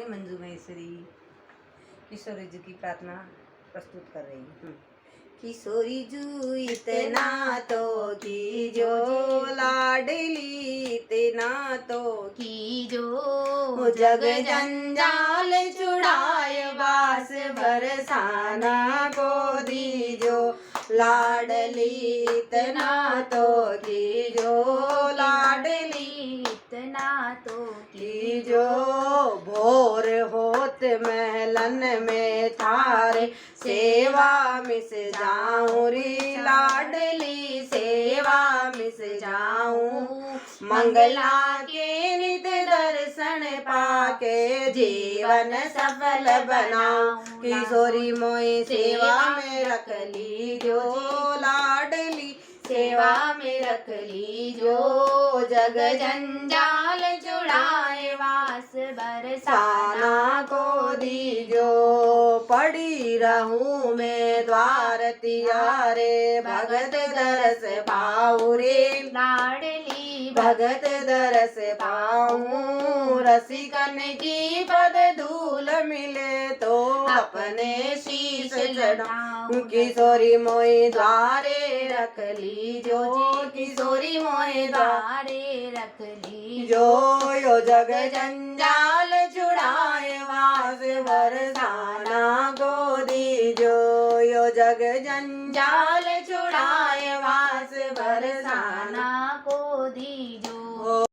मैं मंजू महेश्वरी किशोरी जी की प्रार्थना प्रस्तुत कर रही हूँ। किशोरी जू इतना तो कीजो, लाडली इतना तो कीजो, जग जंजाल छुड़ाए बास बरसाना को दीजो, लाडली इतना तो कीजो, लाडली इतना तो कीजो। भोर होत महलन में थारे सेवा मिस जाऊं री, लाडली सेवा मिस जाऊं, मंगला के नित दर्शन पाके जीवन सफल बनाऊं, किशोरी मोई सेवा में रख लीजो, लाडली सेवा में रख लीजो, जग जंजाल छुड़ाए वास बरसाना को दीजो। पड़ी रहूं मैं द्वार तियारे, भगत दरस पाऊं रे, लाडली भगत दरस पाऊं, रसिकन की पद धूल मिले तो अपने शीश चढ़ाऊं, किशोरी मोई द्वारे रख लीजो, किशोरी मोई द्वारे रख लीजो, जो यो जग जंजाल छुड़ाए वास बरसाना